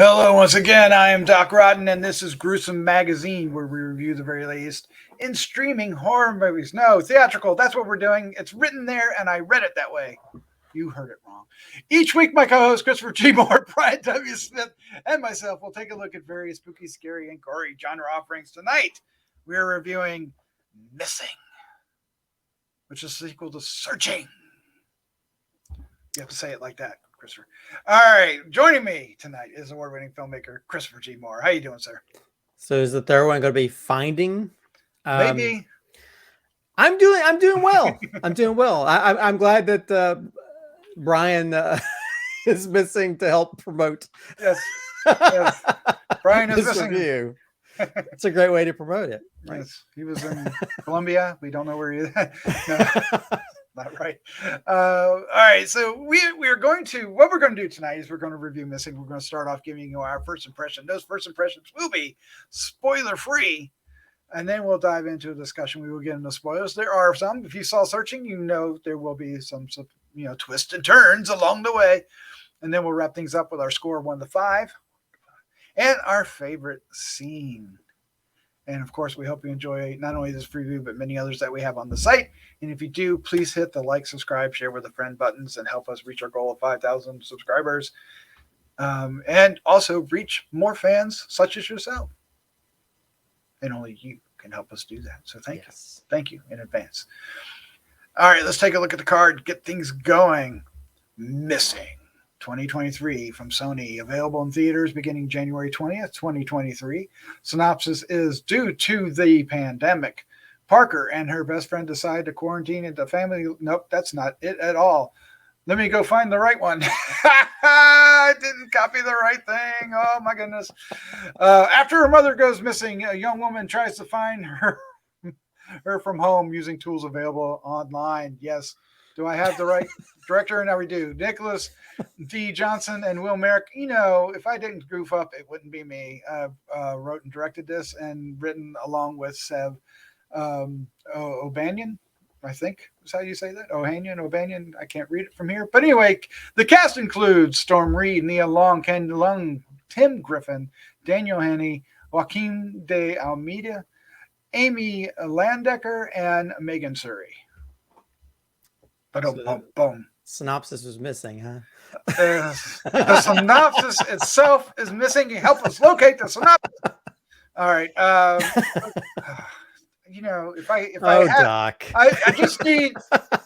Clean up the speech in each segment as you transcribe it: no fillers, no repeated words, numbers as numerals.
Hello, once again. I am Doc Rotten, and this is Gruesome Magazine, where we review the very latest in streaming horror movies. No, theatrical. That's what we're doing. It's written there, and I read it that way. You heard it wrong. Each week, my co-host Christopher G. Moore, Brian W. Smith, and myself will take a look at various spooky, scary, and gory genre offerings. Tonight, we are reviewing Missing, which is a sequel to Searching. You have to say it like that, Christopher. All right, joining me tonight is award-winning filmmaker Christopher G. Moore. How you doing, sir? So is the third one going to be Finding? Maybe. I'm doing well. I'm doing well. I'm glad that Brian is missing to help promote. Yes. Yes. Brian is missing. Review. It's a great way to promote it. Right? Yes, he was in Colombia. We don't know where he is. No. Not right. All right. So we're going to, what we're going to do tonight is we're going to review Missing. We're going to start off giving you our first impression. Those first impressions will be spoiler free. And then we'll dive into a discussion. We will get into spoilers. There are some. If you saw Searching, you know there will be some twists and turns along the way. And then we'll wrap things up with our score 1 to 5 and our favorite scene. And of course, we hope you enjoy not only this preview, but many others that we have on the site. And if you do, please hit the like, subscribe, share with a friend buttons and help us reach our goal of 5,000 subscribers. And also reach more fans such as yourself. And only you can help us do that. So thank you. Thank you in advance. All right, let's take a look at the card, get things going. Missing 2023 from Sony, available in theaters beginning January 20th, 2023. Synopsis is: due to the pandemic, Parker and her best friend decide to quarantine at the family. Nope, that's not it at all. Let me go find the right one. I didn't copy the right thing. Oh, my goodness. After her mother goes missing, a young woman tries to find her from home using tools available online. Yes. Do I have the right director? Now we do. Nicholas D. Johnson and Will Merrick. You know, if I didn't goof up, it wouldn't be me. Wrote and directed this and written along with Sev O'Banion, I think is how you say that. O'Banion. I can't read it from here. But anyway, the cast includes Storm Reid, Nia Long, Ken Leung, Tim Griffin, Daniel Henney, Joaquim de Almeida, Amy Landecker, and Megan Suri. But boom. Synopsis was missing, huh? The synopsis itself is missing. Help us locate the synopsis. All right. Doc. I just need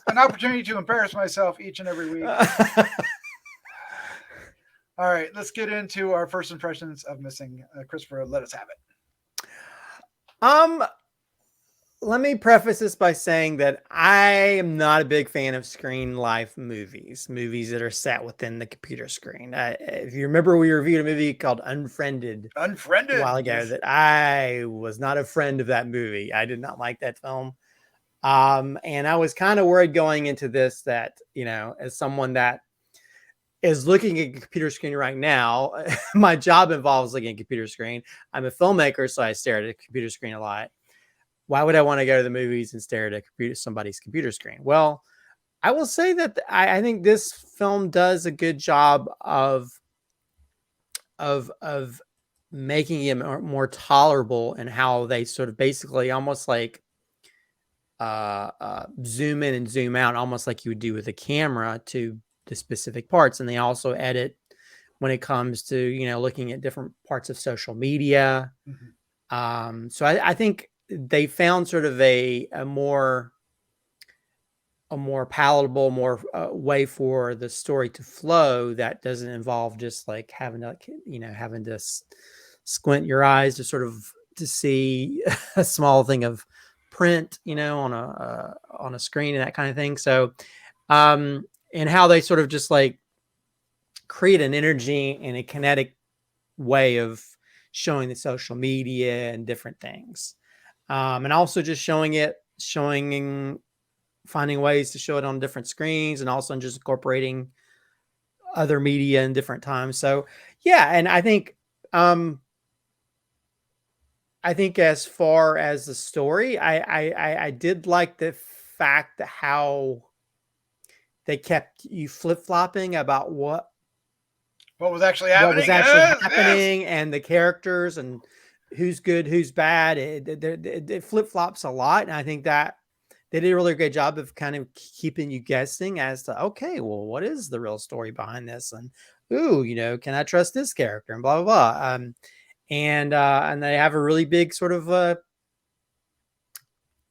an opportunity to embarrass myself each and every week. All right, let's get into our first impressions of Missing. Christopher, let us have it. Let me preface this by saying that I am not a big fan of screen life movies that are set within the computer screen. If you remember, we reviewed a movie called Unfriended a while ago. That I was not a friend of that movie. I did not like that film. And I was kind of worried going into this that, as someone that is looking at a computer screen right now, my job involves looking at a computer screen. I'm a filmmaker, so I stare at a computer screen a lot. Why would I want to go to the movies and stare at somebody's computer screen? Well, I will say that I think this film does a good job of making it more tolerable in how they sort of basically almost like zoom in and zoom out, almost like you would do with a camera to the specific parts. And they also edit when it comes to, looking at different parts of social media. Mm-hmm. So I think they found sort of a more palatable, way for the story to flow that doesn't involve just like having to squint your eyes to sort of to see a small thing of print, on a screen and that kind of thing. So, and how they sort of just like create an energy and a kinetic way of showing the social media and different things. And also just finding ways to show it on different screens and also just incorporating other media in different times. So yeah. And I think as far as the story, I did like the fact that how they kept you flip-flopping about what what was actually happening. What was actually happening and the characters and who's good, who's bad. It flip-flops a lot. And I think that they did a really great job of kind of keeping you guessing as to, okay, well, what is the real story behind this? And, ooh, can I trust this character? And blah, blah, blah. And they have a really big sort of,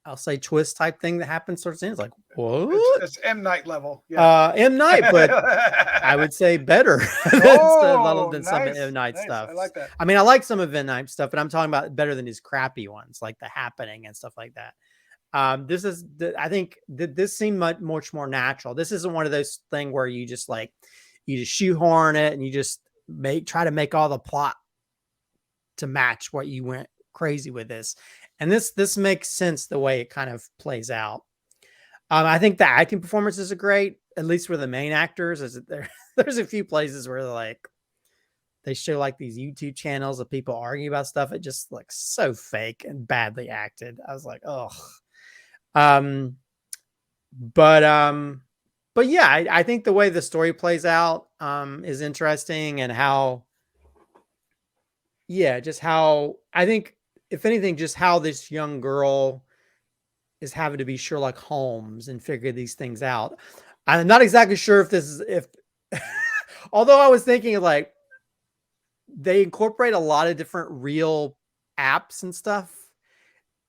I'll say twist type thing that happens towards the end. It's like, what? It's M. Night level. Yeah. M. Night, but I would say better than some nice, M. Night nice. stuff. I like that. I mean, I like some of M. Night stuff, but I'm talking about better than his crappy ones, like The Happening and stuff like that. I think this seemed much more natural. This isn't one of those things where you just shoehorn it and you just try to make all the plot to match what you went crazy with this. And this makes sense the way it kind of plays out. I think the acting performances are great, at least for the main actors. There's a few places where they show like these YouTube channels of people arguing about stuff. It just looks so fake and badly acted. I was like, oh. But yeah, I think the way the story plays out is interesting, and how I think, if anything, just how this young girl is having to be Sherlock Holmes and figure these things out. I'm not exactly sure if although I was thinking like they incorporate a lot of different real apps and stuff.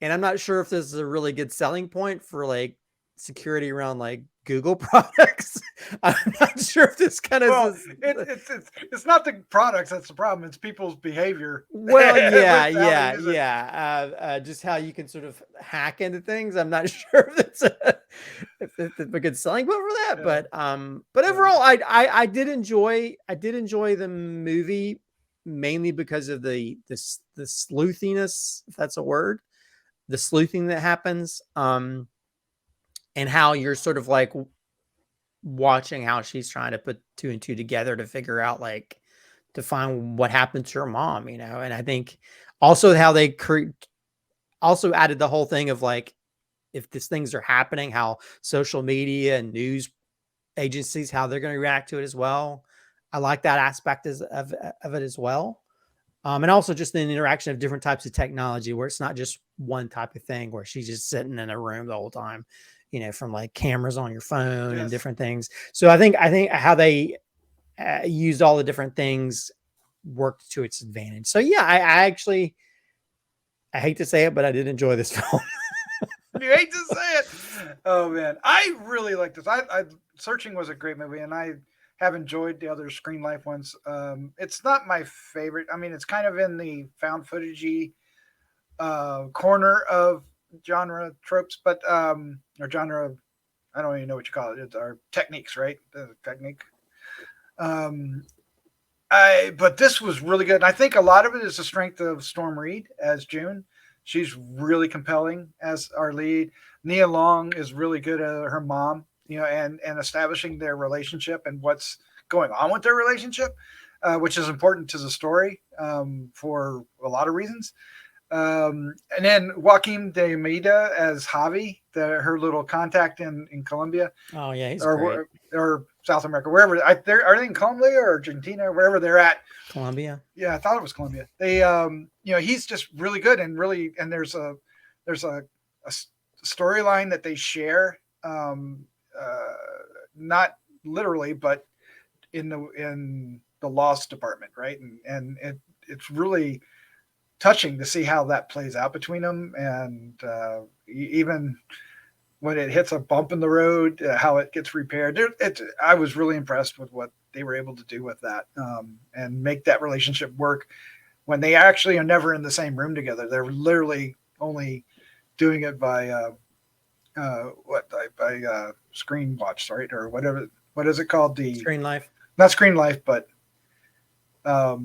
And I'm not sure if this is a really good selling point for like security around like Google products. I'm not sure if this kind of it's not the products that's the problem. It's people's behavior. Well, yeah. Just how you can sort of hack into things. I'm not sure if it's a good selling point for that. Yeah. But overall, I did enjoy the movie, mainly because of the sleuthiness, if that's a word, the sleuthing that happens. And how you're sort of like watching how she's trying to put two and two together to figure out, like, to find what happened to her mom, And I think also how they also added the whole thing of like, if these things are happening, how social media and news agencies, how they're going to react to it as well. I like that aspect of it as well. And also just the interaction of different types of technology, where it's not just one type of thing where she's just sitting in a room the whole time, from like cameras on your phone and different things. So I think how they used all the different things worked to its advantage. So yeah, I hate to say it, but I did enjoy this film. You hate to say it. Oh man, I really like this. Searching was a great movie, and I have enjoyed the other Screen Life ones. It's not my favorite. I mean, it's kind of in the found footagey corner of genre tropes, but or genre, I don't even know what you call it. It's our techniques, right? The technique. But this was really good. And I think a lot of it is the strength of Storm Reid as June. She's really compelling as our lead. Nia Long is really good at her mom, and establishing their relationship and what's going on with their relationship, which is important to the story for a lot of reasons. And then Joaquim de Almeida as Javi, her little contact in Colombia. Oh yeah, he's great. Or South America, wherever. Are they in Colombia or Argentina, wherever they're at? Colombia. Yeah, I thought it was Colombia. They, he's just really good, and there's a storyline that they share, not literally, but in the loss department, right? And it's really touching to see how that plays out between them, and even when it hits a bump in the road, how it gets repaired. I was really impressed with what they were able to do with that, and make that relationship work when they actually are never in the same room together. They're literally only doing it by Screen Watch, right? Or whatever. What is it called? The Screen Life. Not Screen Life, but her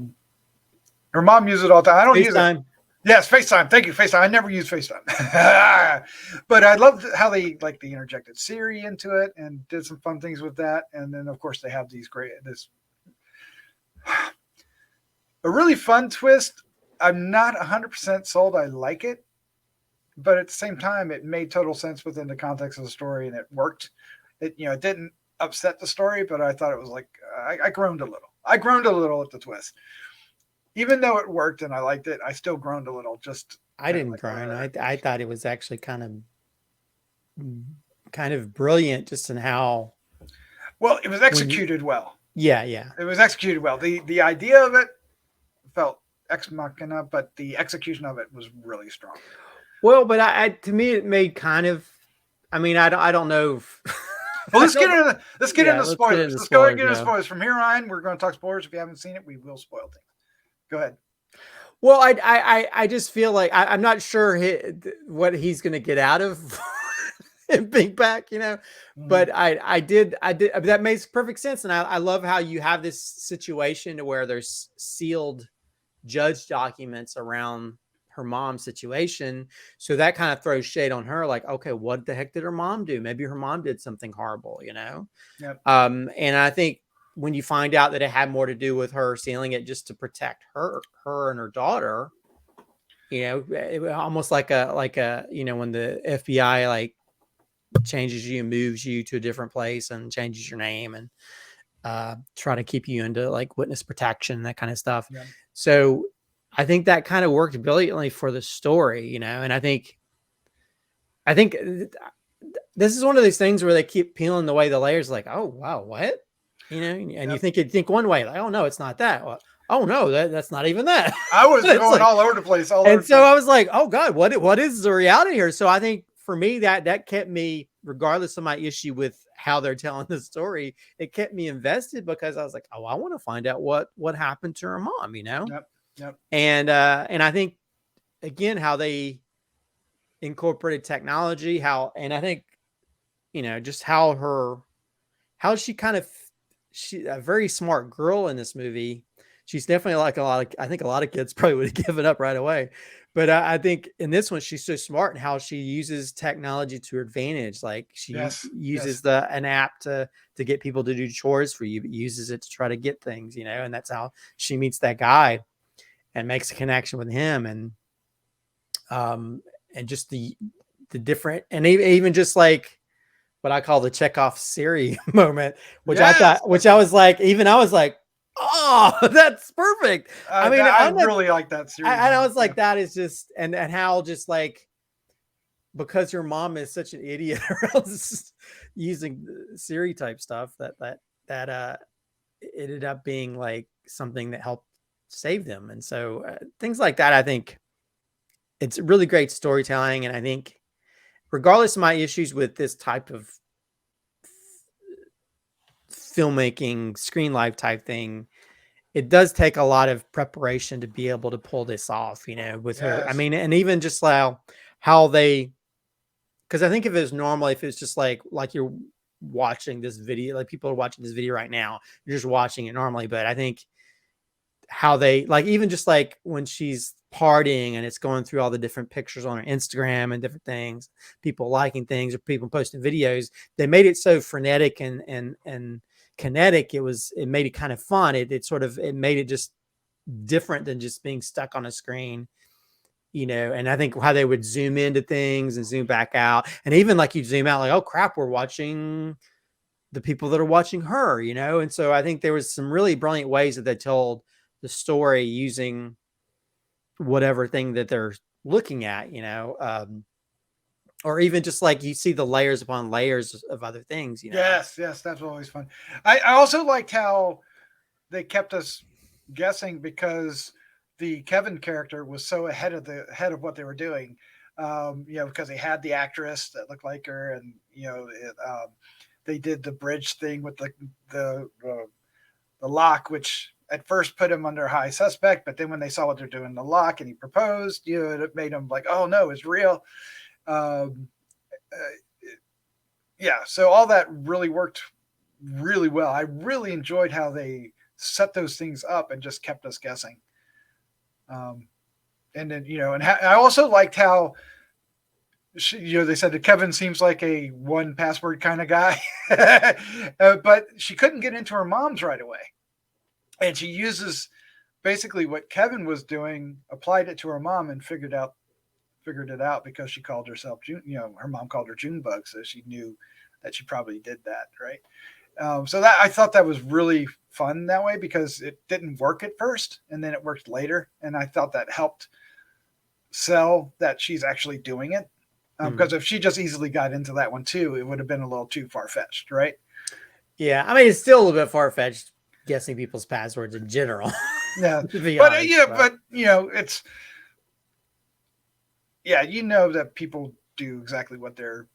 mom uses it all the time. I don't use it. Yes, FaceTime. Thank you, FaceTime. I never use FaceTime. But I loved how they interjected Suri into it and did some fun things with that. And then, of course, they have a really fun twist. I'm not 100% sold. I like it. But at the same time, it made total sense within the context of the story, and it worked. It didn't upset the story, but I thought it was I groaned a little. I groaned a little at the twist. Even though it worked and I liked it, I still groaned a little. Just I didn't groan. I thought it was actually kind of brilliant just in how well, it was executed well. Yeah. It was executed well. The idea of it felt ex machina, but the execution of it was really strong. Well, but to me, it made kind of. I mean, I don't know. Well, let's get into spoilers. Let's go ahead and get into spoilers. From here on, we're going to talk spoilers. If you haven't seen it, we will spoil things. Go ahead. Well, I just feel like I'm not sure what he's going to get out of him being back, but I did that makes perfect sense. And I love how you have this situation to where there's sealed judge documents around her mom's situation. So that kind of throws shade on her. Like, okay, what the heck did her mom do? Maybe her mom did something horrible, Yep. And I think when you find out that it had more to do with her sealing it just to protect her and her daughter, almost like a, when the FBI like changes you and moves you to a different place and changes your name and try to keep you into like witness protection, that kind of stuff. Yeah. So I think that kind of worked brilliantly for the story, and I think this is one of those things where they keep peeling away the layers like, oh, wow, what? And you think one way, like, oh, no, it's not that. Well, oh, no, that's not even that. I was going all over the place. I was like, oh, God, what is the reality here? So I think for me, that kept me, regardless of my issue with how they're telling the story, it kept me invested because I was like, oh, I want to find out what happened to her mom, Yep. And I think, again, how they incorporated technology, and I think, just how she she's a very smart girl in this movie. She's definitely like I think a lot of kids probably would have given up right away. But I think in this one, she's so smart in how she uses technology to her advantage. Like she uses an app to get people to do chores for you, but uses it to try to get things, and that's how she meets that guy and makes a connection with him. And just the different, and even just like what I call the Chekhov Suri moment, which I was like, oh, that's perfect. I mean, I really like that series. I was like, that is just, and how just like, because your mom is such an idiot using Siri type stuff that ended up being like something that helped save them. And so things like that, I think it's really great storytelling. And I think regardless of my issues with this type of filmmaking, screen life type thing, it does take a lot of preparation to be able to pull this off, with her. I mean, and even just how they, because I think if it's just like you're watching this video, like people are watching this video right now, you're just watching it normally. But I think how they, like, even just like when she's partying and it's going through all the different pictures on her Instagram and different things, people liking things or people posting videos, they made it so frenetic and kinetic. It made it kind of fun. It made it just different than just being stuck on a screen, and I think how they would zoom into things and zoom back out. And even like you zoom out, like, oh crap, we're watching the people that are watching her, And so I think there was some really brilliant ways that they told the story using whatever thing that they're looking at, or even just like you see the layers upon layers of other things, Yes, that's always fun. I also liked how they kept us guessing because the Kevin character was so ahead of what they were doing, because they had the actress that looked like her, and they did the bridge thing with the lock, which at first put him under high suspect, but then when they saw what they're doing, the lock, and he proposed, it made him like, oh no, it's real. So all that really worked really well. I really enjoyed how they set those things up and just kept us guessing. And then, and I also liked how they said that Kevin seems like a one password kind of guy, but she couldn't get into her mom's right away. And she uses basically what Kevin was doing, applied it to her mom, and figured it out because she called herself June. Her mom called her Junebug, so she knew that she probably did that, right? So that I thought that was really fun that way because it didn't work at first and then it worked later. And I thought that helped sell that she's actually doing it. Because if she just easily got into that one too, it would have been a little too far-fetched, right? Yeah, I mean, it's still a little bit far-fetched guessing people's passwords in general. Yeah, to be but honest, but you know, it's you know that people do exactly what they're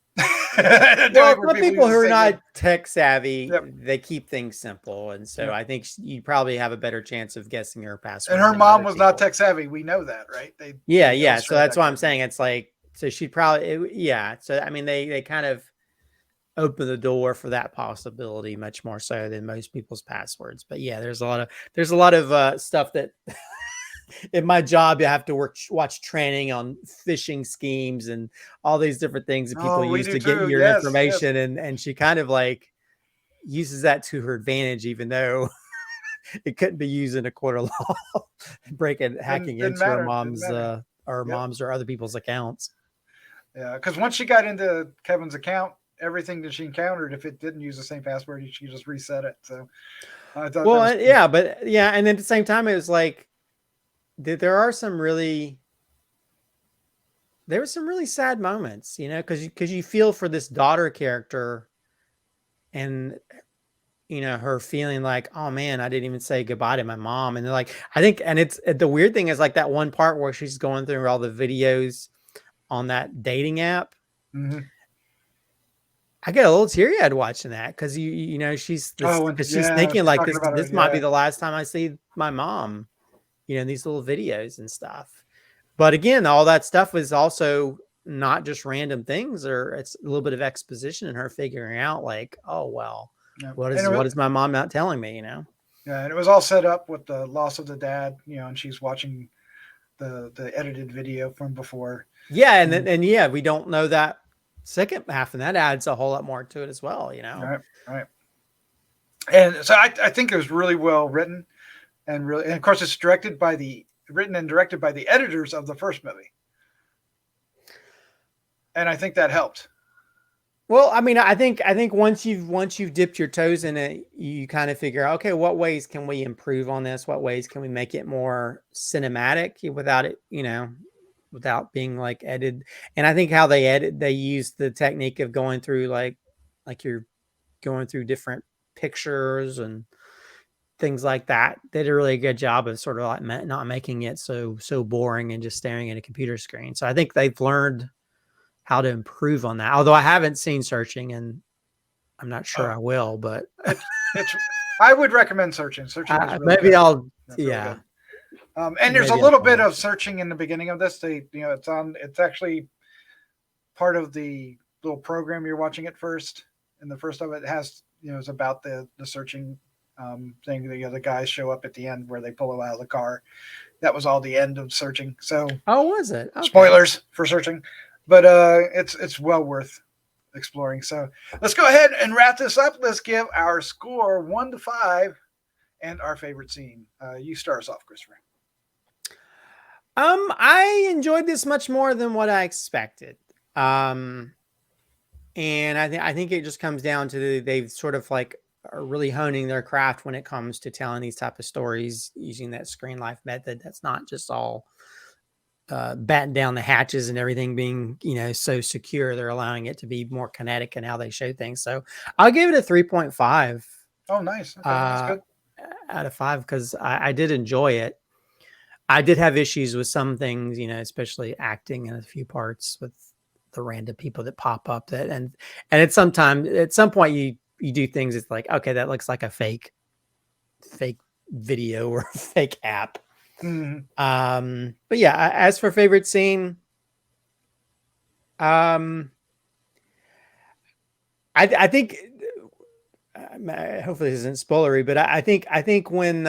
well, for people who are not tech savvy, Yep. they keep things simple, and so I think you probably have a better chance of guessing her password. And her mom was not tech savvy. We know that, right? They so that's why I'm saying it's like, so she'd probably so I mean they kind of open the door for that possibility much more so than most people's passwords. But yeah, there's a lot of stuff that in my job you have to watch training on phishing schemes and all these different things that people use to get your information. And she kind of like uses that to her advantage, even though it couldn't be used in a court of law, hacking into her mom's mom's or other people's accounts. Yeah, because once she got into Kevin's account, everything that she encountered, if it didn't use the same password, she just reset it. So I thought and then at the same time it was like there were some really sad moments, you know, because you feel for this daughter character and you know her feeling like, oh man, I didn't even say goodbye to my mom. And they're like, I think, and it's the weird thing is like that one part where she's going through all the videos on that dating app. I get a little teary-eyed watching that because you know she's thinking like this might be the last time I see my mom, you know, in these little videos and stuff. But again, all that stuff is also not just random things, or it's a little bit of exposition in her figuring out like, oh well, what is my mom not telling me, you know? Yeah, and it was all set up with the loss of the dad, you know, and she's watching the edited video from before. Yeah, and we don't know that second half, and that adds a whole lot more to it as well, you know. Right. And so I think it was really well written, and of course it's written and directed by the editors of the first movie, and I think that helped. Well, I mean, I think once you've dipped your toes in it, you kind of figure out, okay, what ways can we improve on this? What ways can we make it more cinematic without it, you know, without being like edited? And I think how they use the technique of going through like you're going through different pictures and things like that. They did a really good job of sort of like not making it so boring and just staring at a computer screen. So I think they've learned how to improve on that. Although I haven't seen Searching, and I'm not sure I will, but I would recommend Searching. Searching is really maybe good. I'll really and there's a little bit of searching in the beginning of this. It's actually part of the little program you're watching at first. And the first of it has, it's about the searching thing. The guys show up at the end where they pull him out of the car. That was all the end of Searching. So was it? Okay. Spoilers for Searching, but it's well worth exploring. So let's go ahead and wrap this up. Let's give our score 1 to 5 and our favorite scene. You start us off, Christopher. I enjoyed this much more than what I expected. And I think it just comes down to they've sort of like are really honing their craft when it comes to telling these type of stories using that screen life method. That's not just all batten down the hatches and everything being, so secure. They're allowing it to be more kinetic in how they show things. So I'll give it a 3.5. Oh, nice. Okay, that's good. Out of 5, because I did enjoy it. I did have issues with some things, especially acting in a few parts with the random people that pop up and at some point you do things. It's like, okay, that looks like a fake video or fake app. Mm-hmm. But yeah, as for favorite scene, I think hopefully this isn't spoilery, but I think when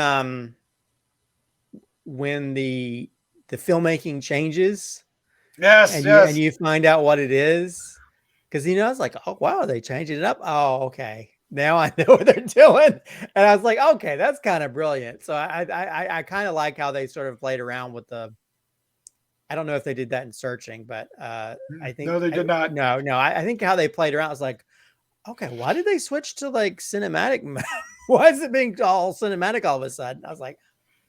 the filmmaking changes, and you find out what it is, because I was like, oh wow, they changed it up. Oh, okay, now I know what they're doing. And I was like, okay, that's kind of brilliant. So I kind of like how they sort of played around with I don't know if they did that in Searching, but I think no, they did not. No, I think how they played around was like, okay, why did they switch to like cinematic why is it being all cinematic all of a sudden? I was like,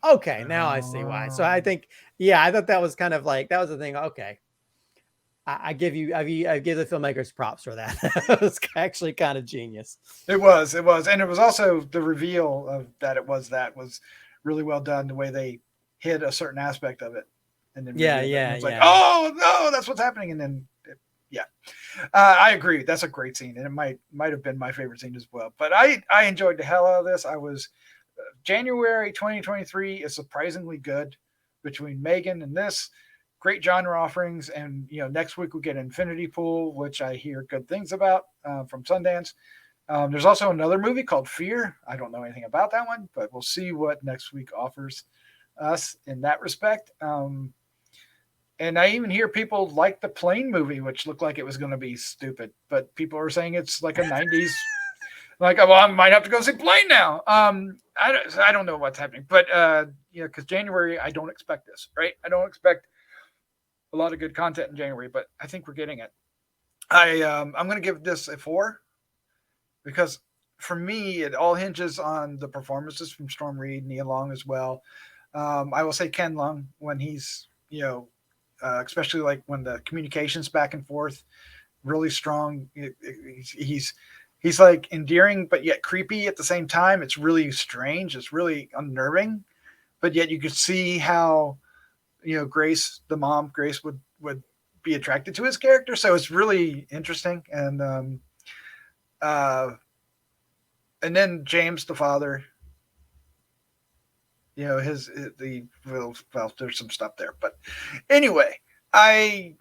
okay, now I see why. So I think, yeah, I thought that was kind of like, that was the thing. Okay. I give the filmmakers props for that. It was actually kind of genius. It was, and it was also the reveal of that was really well done. The way they hid a certain aspect of it, and then it's like, oh no, that's what's happening, and then I agree. That's a great scene, and it might have been my favorite scene as well. But I enjoyed the hell out of this. I was January 2023 is surprisingly good between Megan and this. Great genre offerings, and next week we'll get Infinity Pool, which I hear good things about from Sundance. There's also another movie called Fear. I don't know anything about that one, but we'll see what next week offers us in that respect. And I even hear people like the Plane movie, which looked like it was going to be stupid, but people are saying it's like a 90s. Like, well, I might have to go see Plane now. I don't know what's happening, but because January, I don't expect this, right? I don't expect a lot of good content in January, but I think we're getting it. I'm going to give this a 4 because for me, it all hinges on the performances from Storm Reid, Nia Long as well. I will say Ken Leung when he's, especially like when the communications back and forth, really strong. He's like endearing, but yet creepy at the same time. It's really strange. It's really unnerving, but yet you could see how, Grace, the mom, Grace would be attracted to his character. So it's really interesting. And then James, the father, there's some stuff there, but anyway, my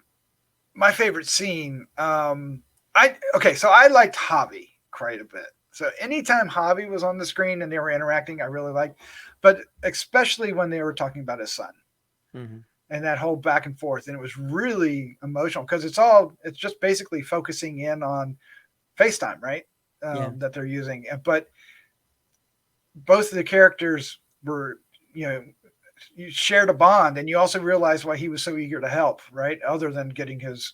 favorite scene, so I liked Javi quite a bit. So anytime Javi was on the screen and they were interacting, I really liked, but especially when they were talking about his son. Mm-hmm. And that whole back and forth. And it was really emotional because it's just basically focusing in on FaceTime, right? That they're using. But both of the characters were, you shared a bond, and you also realize why he was so eager to help, right? Other than getting his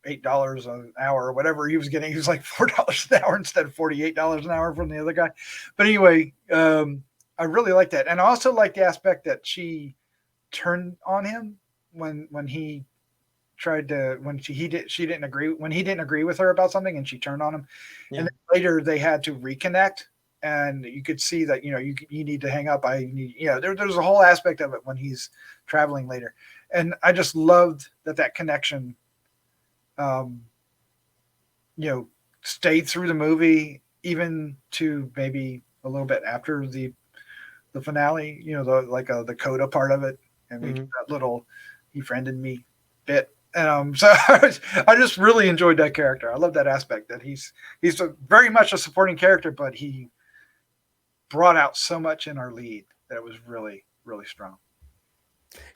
$8 an hour or whatever he was getting. He was like $4 an hour instead of $48 an hour from the other guy. But anyway, I really like that. And I also like the aspect that she turned on him when he tried to, he didn't agree with her about something, and she turned on him. Yeah. And then later they had to reconnect, and you could see that, you need to hang up. There's a whole aspect of it when he's traveling later. And I just loved that connection, stayed through the movie, even to maybe a little bit after the finale, the coda part of it. And that little he friended me bit. So I just really enjoyed that character. I love that aspect that he's very much a supporting character, but he brought out so much in our lead that it was really, really strong.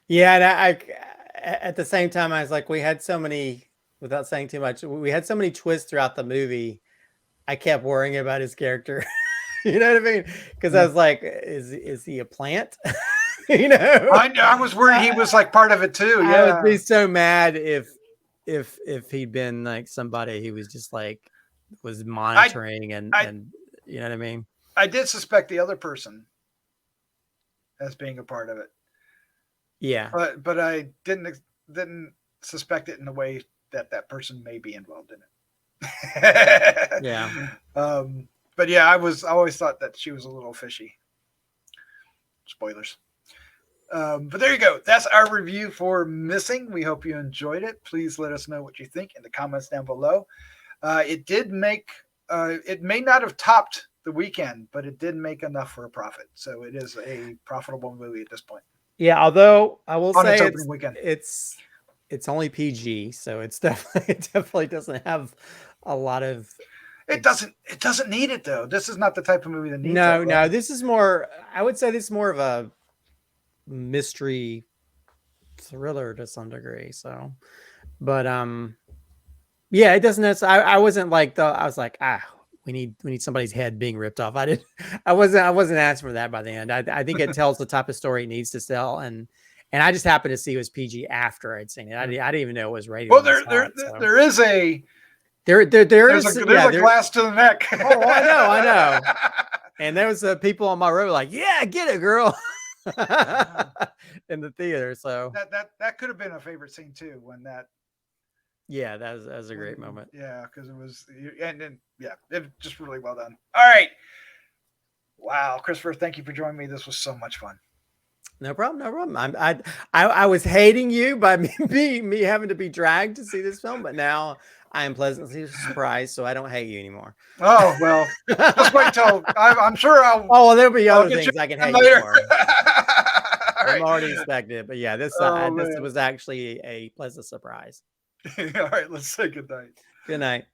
Yeah. And I at the same time, I was like, we had so many, without saying too much, we had so many twists throughout the movie. I kept worrying about his character. You know what I mean? Because I was like, is he a plant? I was worried he was like part of it too. Yeah, I would be so mad if he'd been like somebody he was just like was monitoring and you know what I mean. I did suspect the other person as being a part of it. Yeah, but I didn't suspect it in the way that person may be involved in it. Yeah. But yeah, I always thought that she was a little fishy. Spoilers. But there you go. That's our review for Missing. We hope you enjoyed it. Please let us know what you think in the comments down below. It did make, it may not have topped the weekend, but it did make enough for a profit. So it is a profitable movie at this point. Yeah, although I will say it's only PG, so it definitely doesn't have a lot of. It doesn't need it though. This is not the type of movie that needs it. No. This is more. I would say this is more of a mystery thriller to some degree. So, but yeah, it doesn't. I wasn't like I was like, we need somebody's head being ripped off. I wasn't asking for that by the end. I think it tells the type of story it needs to tell, and I just happened to see it was PG after I'd seen it. I didn't even know it was rated. Well, there is a. There's a glass to the neck. Oh, I know. And there was people on my road like, yeah, get it, girl. In the theater. So that could have been a favorite scene too, when that. Yeah, that was a great moment. Yeah, because it was, and then yeah, it was just really well done. All right. Wow, Christopher, thank you for joining me. This was so much fun. No problem, no problem. I was hating you by me having to be dragged to see this film, but now I am pleasantly surprised, so I don't hate you anymore. Oh well, just wait till I'm sure I'll. Oh, well, there'll be other things I can hate you for. I'm Right. already expected, but yeah, this was actually a pleasant surprise. All right, let's say good night. Good night.